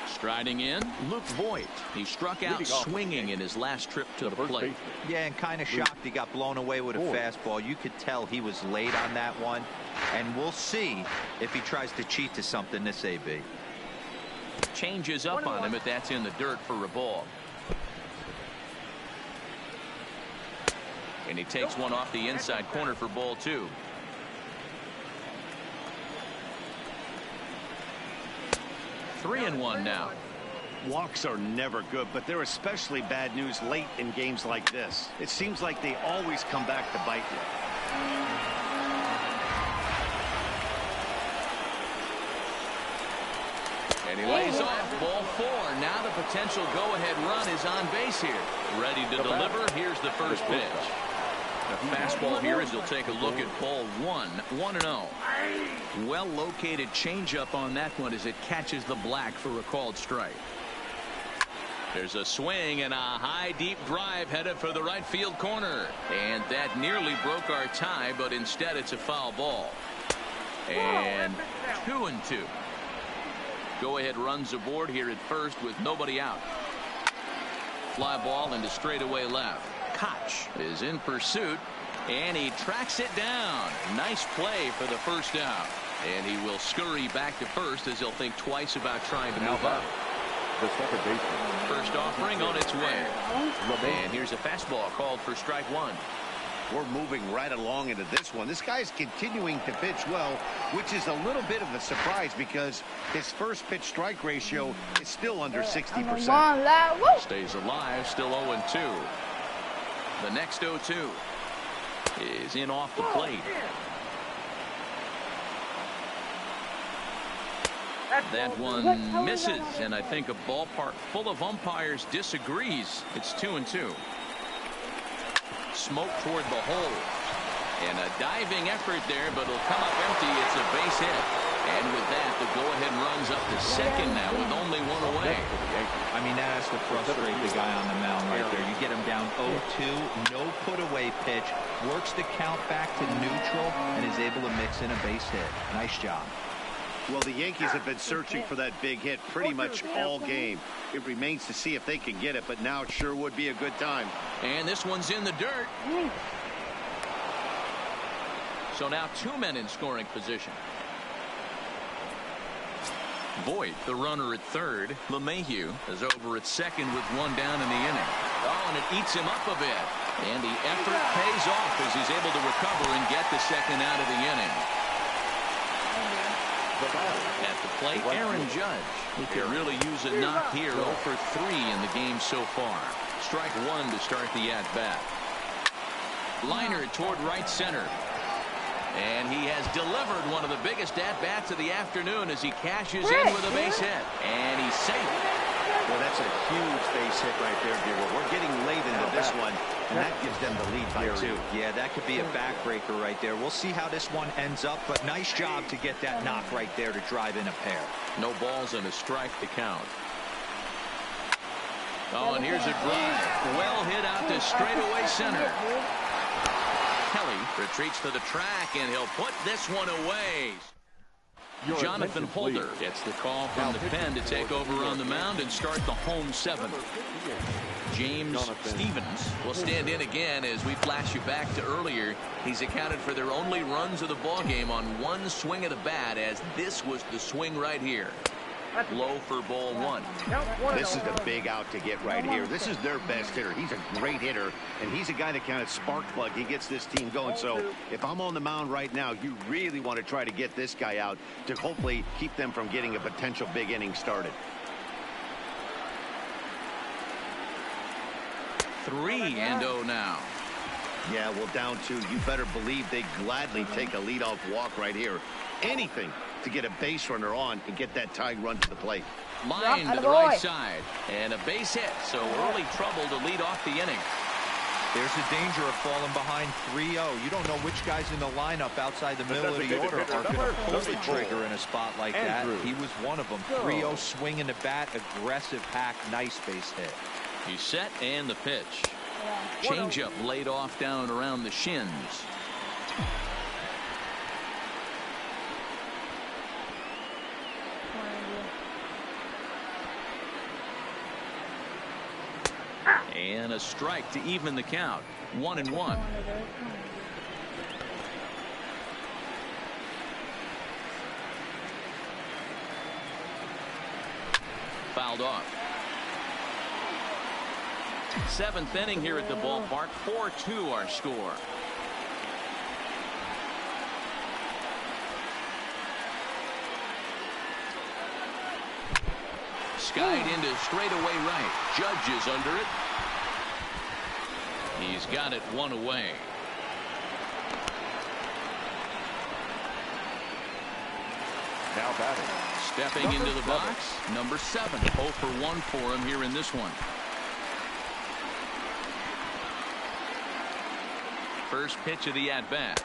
Striding in, Luke Voigt. He struck out swinging in his last trip to the plate. Yeah, and kind of shocked he got blown away with a fastball. You could tell he was late on that one. And we'll see if he tries to cheat to something this AB. Changes up on him, but that's in the dirt for a ball. And he takes one off the inside corner for ball 2. Three and 1 now. Walks are never good, but they're especially bad news late in games like this. It seems like they always come back to bite you. And he lays off ball 4. Now the potential go-ahead run is on base here. Ready to deliver. Here's the first pitch. The fastball here as he'll take a look at ball 1. 1-0. Well located changeup on that one as it catches the black for a called strike. There's a swing and a high deep drive headed for the right field corner. And that nearly broke our tie, but instead it's a foul ball. And 2-2. Go ahead runs aboard here at first with nobody out. Fly ball into straightaway left. Koch is in pursuit and he tracks it down. Nice play for the first out. And he will scurry back to first as he'll think twice about trying to move up. The second baseman. First offering on its way. And here's a fastball called for strike 1. We're moving right along into this one. This guy's continuing to pitch well, which is a little bit of a surprise because his first pitch strike ratio is still under 60%. Stays alive, still 0-2. The next 0-2 is in off the plate. That one misses, and I think a ballpark full of umpires disagrees. It's 2-2. Smoke toward the hole. And a diving effort there, but it'll come up empty. It's a base hit. And with that, the go-ahead runs up to second now with only 1 away. I mean, that has to frustrate the guy on the mound right there. You get him down 0-2, no put-away pitch, works the count back to neutral, and is able to mix in a base hit. Nice job. Well, the Yankees have been searching for that big hit pretty much all game. It remains to see if they can get it, but now it sure would be a good time. And this one's in the dirt. So now 2 men in scoring position. Voigt, the runner at third. LeMahieu is over at second with 1 down in the inning. Oh, and it eats him up a bit. And the effort pays off as he's able to recover and get the second out of the inning. At the plate, Aaron Judge. He can really use a knock here. 0 for 3 in the game so far. Strike 1 to start the at-bat. Liner toward right center. And he has delivered one of the biggest at-bats of the afternoon as he cashes in with a base hit. And he's safe. Well, that's a huge base hit right there, Gabriel. We're getting late into this one, and that gives them the lead by 2. Yeah, that could be a backbreaker right there. We'll see how this one ends up, but nice job to get that knock right there to drive in a pair. No balls and a strike to count. Oh, and here's a drive. Well hit out to straightaway center. Kelly retreats to the track, and he'll put this one away. Jonathan Holder gets the call from the pen to take over on the mound and start the home 7th. James Stevens will stand in again as we flash you back to earlier. He's accounted for their only runs of the ball game on 1 swing of the bat, as this was the swing right here. Low for ball 1. This is a big out to get right here. This is their best hitter. He's a great hitter, and he's a guy that kind of spark plug. He gets this team going. So if I'm on the mound right now, you really want to try to get this guy out to hopefully keep them from getting a potential big inning started. 3-0 now. Yeah, well, down 2. You better believe they gladly take a leadoff walk right here. Anything to get a base runner on and get that tying run to the plate. Line to the right side. And a base hit. So early trouble to lead off the inning. There's a danger of falling behind 3-0. You don't know which guys in the lineup outside the middle of the order are going to pull the trigger in a spot like that. He was one of them. 3-0 swinging the bat, aggressive hack, nice base hit. He's set and the pitch. Changeup laid off down around the shins. And a strike to even the count. 1-1. Fouled off. 7th inning here at the ballpark. 4-2 our score. Skied into straightaway right. Judge is under it. He's got it 1 away. Now batting. Stepping into the box, number 7. 0 for 1 for him here in this one. First pitch of the at-bat.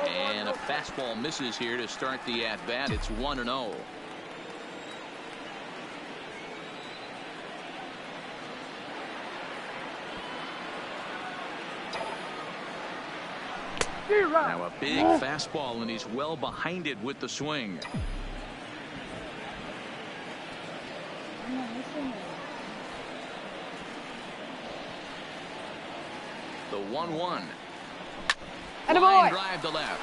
And a fastball misses here to start the at-bat. It's 1-0. Now a big fastball, and he's well behind it with the swing. The 1-1. Line drive to left.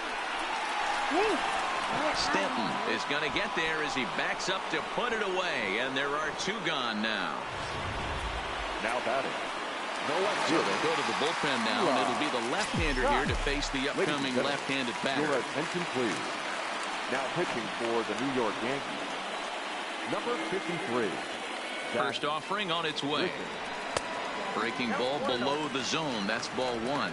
Stanton is going to get there as he backs up to put it away, and there are 2 gone now. Now batting. They'll go to the bullpen now, and it'll be the left-hander here to face the upcoming left-handed batter. Your attention, please. Now pitching for the New York Yankees, number 53. First offering on its way. Breaking ball below the zone. That's ball 1.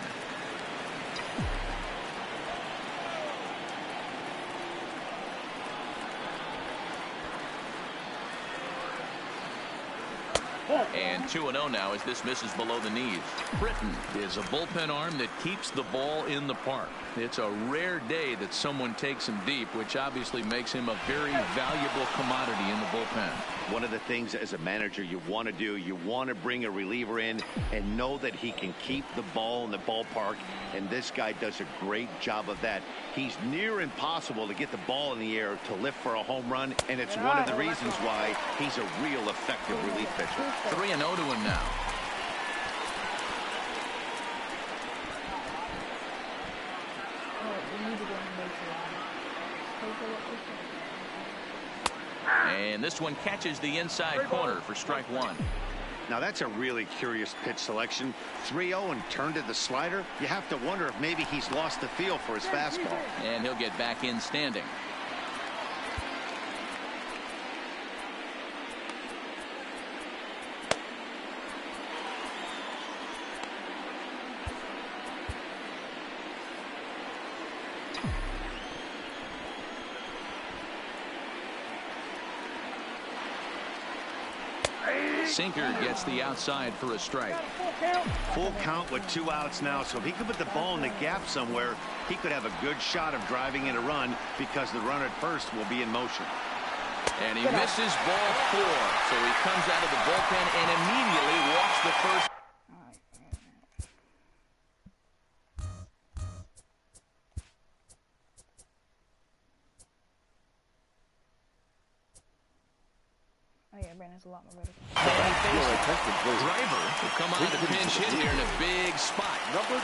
And 2-0 now as this misses below the knees. Britton is a bullpen arm that keeps the ball in the park. It's a rare day that someone takes him deep, which obviously makes him a very valuable commodity in the bullpen. One of the things as a manager you want to do, you want to bring a reliever in and know that he can keep the ball in the ballpark, and this guy does a great job of that. He's near impossible to get the ball in the air to lift for a home run, and it's one of the reasons why he's a real effective relief pitcher. 3-0 to him now. And this one catches the inside corner for strike 1. Now that's a really curious pitch selection. 3-0 and turned to the slider. You have to wonder if maybe he's lost the feel for his fastball. And he'll get back in standing. Sinker gets the outside for a strike. Full count with 2 outs now, so if he could put the ball in the gap somewhere, he could have a good shot of driving in a run because the runner at first will be in motion. And he misses ball 4, so he comes out of the bullpen and immediately walks the first. A lot more ready. Driver will come on to pinch hit here in a big spot. Number 9.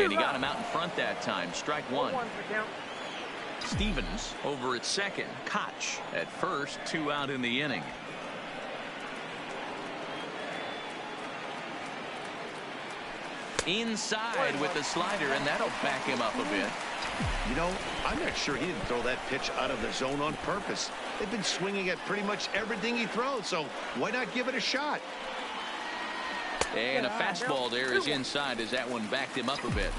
And he got him out in front that time. Strike 1. Stevens over at second. Koch at first. 2 out in the inning. Inside with the slider, and that'll back him up a bit. You know, I'm not sure he didn't throw that pitch out of the zone on purpose. They've been swinging at pretty much everything he throws, so why not give it a shot? And a fastball there is inside as that one backed him up a bit.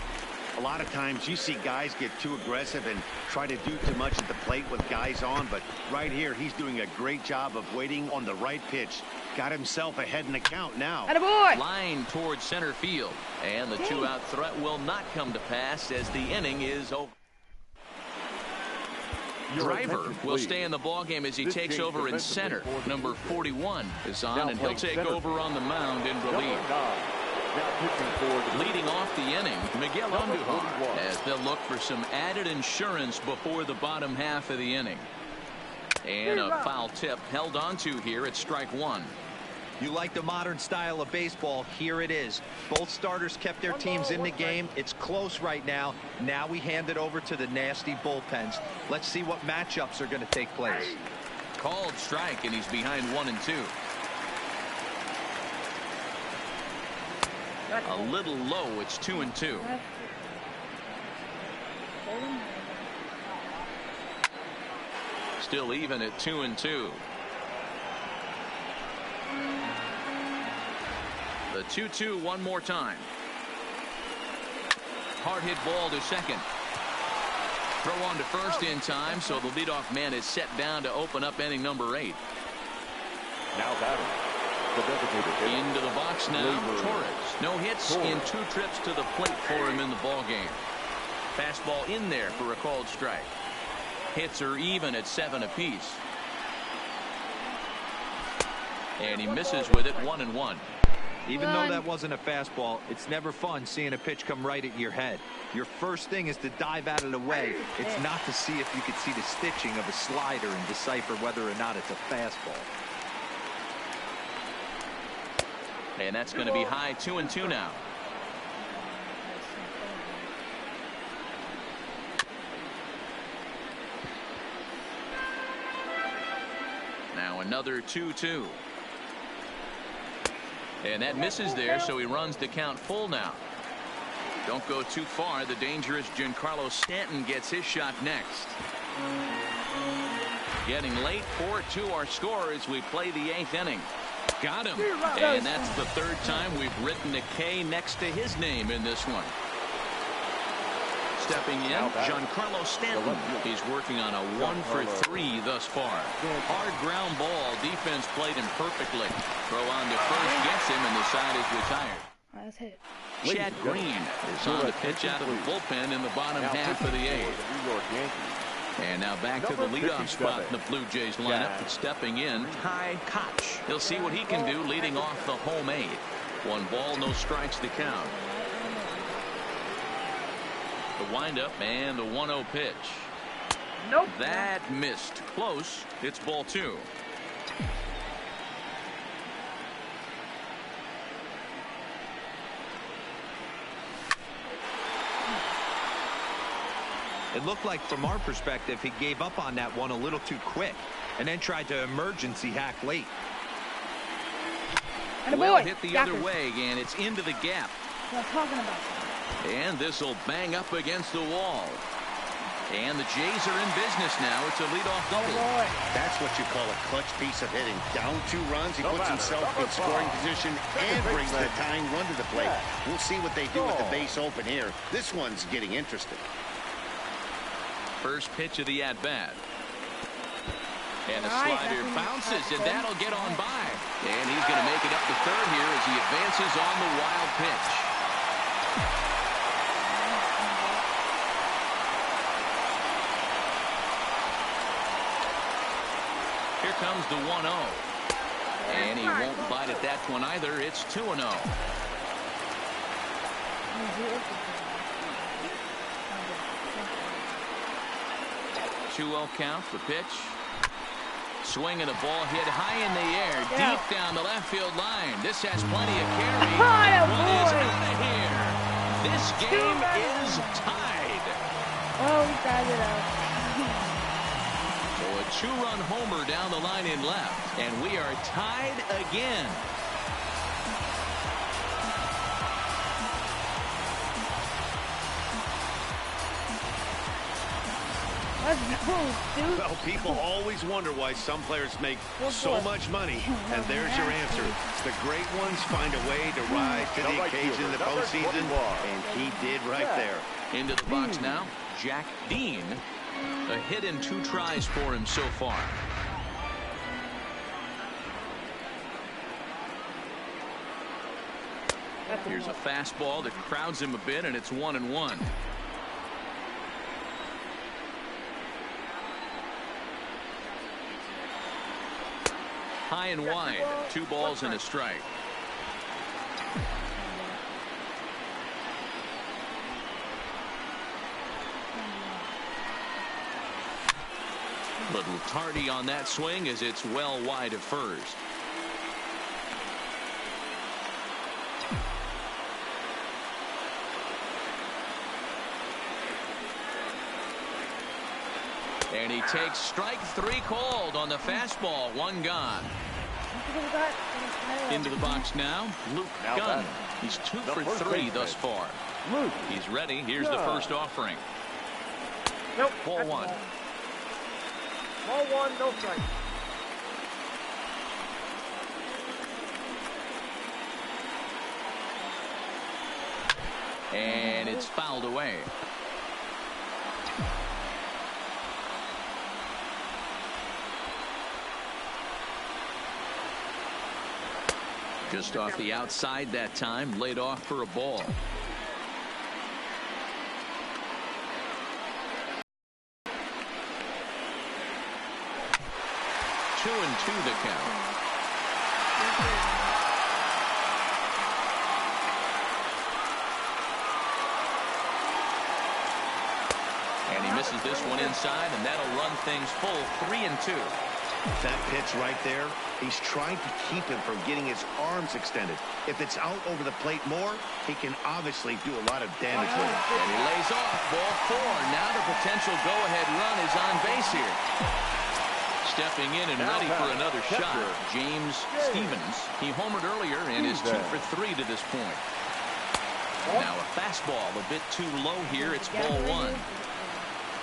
A lot of times you see guys get too aggressive and try to do too much at the plate with guys on, but right here he's doing a great job of waiting on the right pitch. Got himself ahead in the count now. Attaboy! Line towards center field, and the 2-out threat will not come to pass as the inning is over. Driver will stay in the ballgame as he takes over in center. Number 41 is on, and he'll take over on the mound in relief. Leading off the inning, Miguel Andujar, as they'll look for some added insurance before the bottom half of the inning. And a foul tip held onto here at strike 1. You like the modern style of baseball, here it is. Both starters kept their teams in the game. It's close right now. Now we hand it over to the nasty bullpens. Let's see what matchups are going to take place. Called strike, and he's behind 1 and 2. A little low. It's 2 and 2. Still even at 2 and 2. The 2-2 one more time. Hard hit ball to second. Throw on to first in time, so the leadoff man is set down to open up inning number 8. Now batting, the designated hitter. Into the box now, Torres. No hits in 2 trips to the plate for him in the ball game. Fastball in there for a called strike. Hits are even at 7 apiece. And he misses with it, 1-1. Even though that wasn't a fastball, it's never fun seeing a pitch come right at your head. Your first thing is to dive out of the way. It's not to see if you could see the stitching of a slider and decipher whether or not it's a fastball. And that's going to be high, 2-2 now. Now another 2-2. And that misses there, so he runs the count full now. Don't go too far. The dangerous Giancarlo Stanton gets his shot next. Getting late, 4-2 our score as we play the 8th inning. Got him. And that's the 3rd time we've written a K next to his name in this one. Stepping in, Giancarlo Stanton. He's working on a 1-for-3 thus far. Hard ground ball. Defense played him perfectly. Throw on to first gets him, and the side is retired. That's hit. Chad Green is on the pitch out of the bullpen in the bottom half of the 8th. And now back to the leadoff spot in the Blue Jays lineup. Stepping in, Ty Koch. He'll see what he can do leading off the home 8. 1 ball, no strikes to count. The windup and the 1-0 pitch. Nope. That missed. Close. It's ball 2. It looked like from our perspective he gave up on that one a little too quick and then tried to emergency hack late. Well hit the other way, and it's into the gap. What I'm talking about. And this will bang up against the wall. And the Jays are in business now. It's a leadoff double. That's what you call a clutch piece of hitting. Down 2 runs, he puts himself in scoring position and brings the tying run to the plate. We'll see what they do with the base open here. This one's getting interesting. First pitch of the at-bat. And the slider bounces, and that'll get on by. And he's going to make it up to third here as he advances on the wild pitch. Here comes the 1-0. And he won't bite at that one either. It's 2-0. 2-0 count, the pitch. Swinging the ball hit high in the air, deep down the left field line. This has plenty of carry. That one is out of here. This game is tied. Oh, we tied it up. So a 2-run homer down the line in left, and we are tied again. Well, people always wonder why some players make so much money, and there's your answer. The great ones find a way to rise to the occasion in the postseason, and he did right there. Into the box now, Jack Dean. A hit in 2 tries for him so far. Here's a fastball that crowds him a bit, and it's 1-1. High and wide, 2 balls and a strike. Little tardy on that swing as it's well wide of first. And he takes strike 3 called on the fastball. 1 gone. Into the box now, Luke Gunn. He's 2 for 3 thus far. He's ready. Here's the first offering. Nope. Ball 1. Ball 1, no strike. Oh, 2 And it's fouled away. Just off the outside that time, laid off for a ball. 2-2 the count. And he misses this one inside, and that'll run things full 3-2. That pitch right there, he's trying to keep him from getting his arms extended. If it's out over the plate more, he can obviously do a lot of damage with it. And he lays off ball 4. Now the potential go-ahead run is on base here. Stepping in and ready for another shot, James Stevens. He homered earlier and is 2 for 3 to this point. Now a fastball a bit too low here. It's ball 1.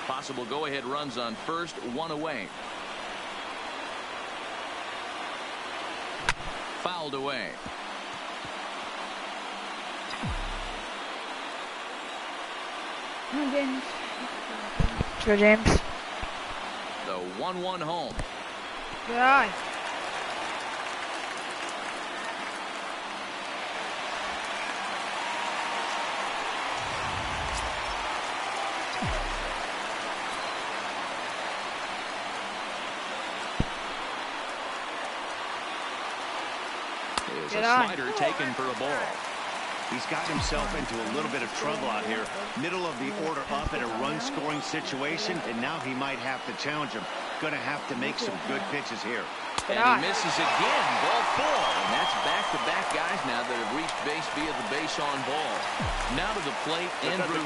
Possible go-ahead runs on first, 1 away. Fouled away. Come on, James. Let's go, James. The 1-1 home. Good eye. Is a slider taken for a ball. He's got himself into a little bit of trouble out here. Middle of the order up in a run-scoring situation, and now he might have to challenge him. Going to have to make some good pitches here. And he misses again. Ball 4. And that's back-to-back guys now that have reached base via the base on ball. Now to the plate, Andrew.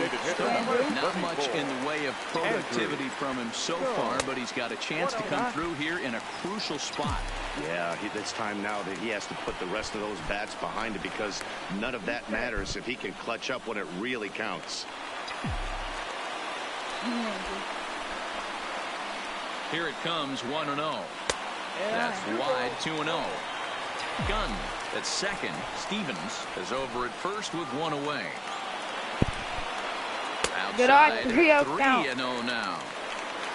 Not much in the way of productivity from him so far, but he's got a chance to come through here in a crucial spot. Yeah, it's time now that he has to put the rest of those bats behind him, because none of that matters if he can clutch up when it really counts. Here it comes, 1-0. That's wide, 2-0. Gunn at second. Stevens is over at first with 1 away. Outside, 3-0 now.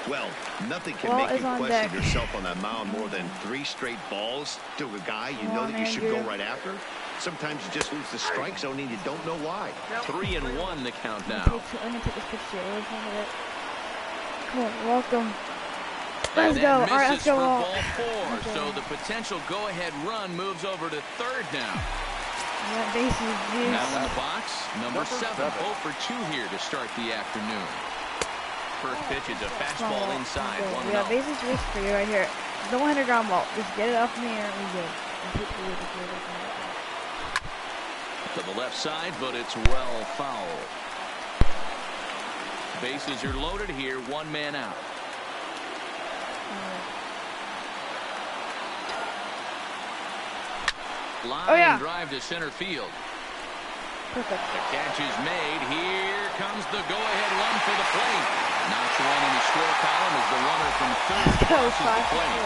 Well, nothing can make you question yourself on that mound more than 3 straight balls to a guy you know that you should go right after. Sometimes you just lose the strike zone and you don't know why. 3-1 the count now. Let me take this picture. Come on, welcome. Let's go. All right, let's go. Ball 4. So the potential go-ahead run moves over to third now. That base is juice. Now in the box, number 7. 0 for 2 here to start the afternoon. First pitch is a fastball inside. 1-0. We got bases juice for you right here. Don't hit a ground ball. Just get it up in the air and we good. To the left side, but it's well fouled. Bases are loaded here. 1 man out. Line drive to center field. Perfect. The catch is made. Here comes the go-ahead run for the plate. Knocks one in the score column as the runner from third crosses the plate.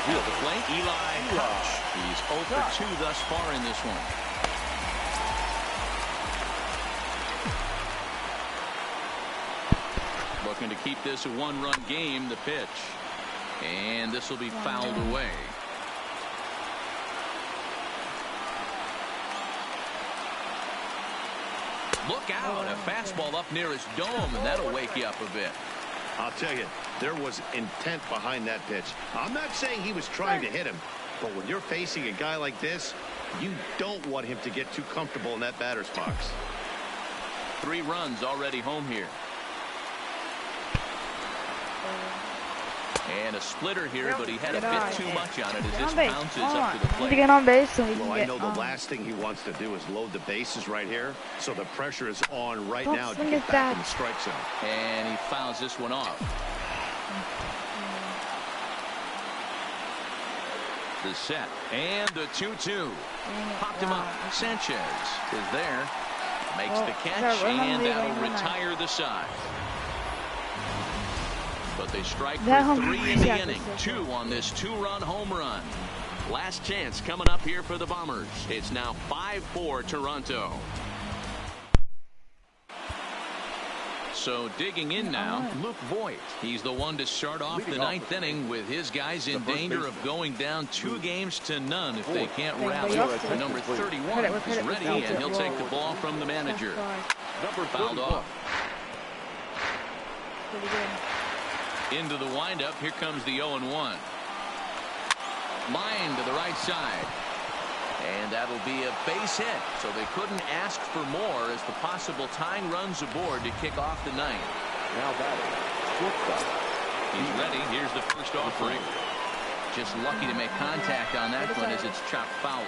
Field the plate. Eli Koch. He's 0 for 2 thus far in this one. Looking to keep this a 1-run game. The pitch. And this will be fouled away. Look out. A fastball up near his dome, and that'll wake you up a bit. I'll tell you, there was intent behind that pitch. I'm not saying he was trying to hit him, but when you're facing a guy like this, you don't want him to get too comfortable in that batter's box. 3 runs already home here. And a splitter here, but he had a bit too much on it as this bounces up to the plate. Get on base so we can well, I know the last thing he wants to do is load the bases right here, so the pressure is on right now to get back in the strike zone. And he fouls this one off. The set and the 2-2. Popped him up. Sanchez is there. Makes the catch, and that'll retire the side. But they strike for 3 in the inning. 2 on this 2-run home run. Last chance coming up here for the Bombers. It's now 5-4 Toronto. So digging in now, Luke Voigt. He's the one to start off the ninth inning with his guys in danger of going down 2-0 if they can't rally. Number 31 is ready, and he'll take the ball from the manager. Fouled off. Into the windup. Here comes the 0-1. Line to the right side. And that'll be a base hit. So they couldn't ask for more as the possible tying runs aboard to kick off the ninth. Now batting. He's ready. Here's the first offering. Just lucky to make contact on that one as it's chopped foul.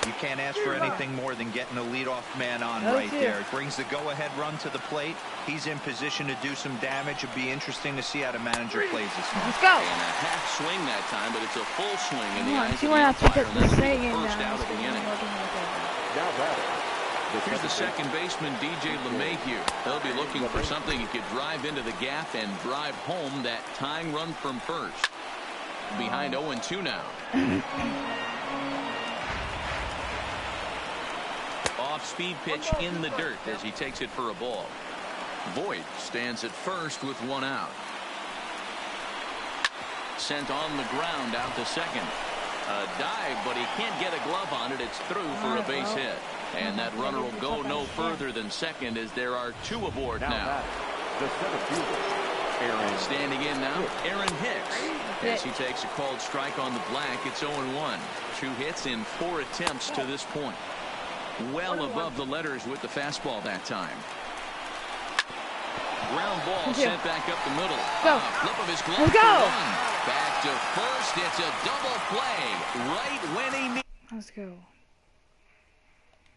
You can't ask for anything more than getting a leadoff man on right there. It brings the go-ahead run to the plate. He's in position to do some damage. It'd be interesting to see how the manager plays this one. Let's go. And a half swing that time, but it's a full swing in the eyes of the Come on, umpire. the saying First out of the inning. Now batting. Here's the second baseman, DJ LeMahieu. He'll be looking for something he could drive into the gap and drive home that tying run from first. Behind 0-2 now. Off-speed pitch in the dirt as he takes it for a ball. Voigt stands at first with one out. Sent on the ground out to second. A dive, but he can't get a glove on it. It's through for a base hit. And that runner will go no further than second as there are two aboard now. Standing in now, Aaron Hicks. As he takes a called strike on the black, it's 0-1. 2 hits in 4 attempts to this point. Well above the letters with the fastball that time. Ground ball sent back up the middle. Flip of his glove. Let's go. Back to first. It's a double play right when he needs. Let's go.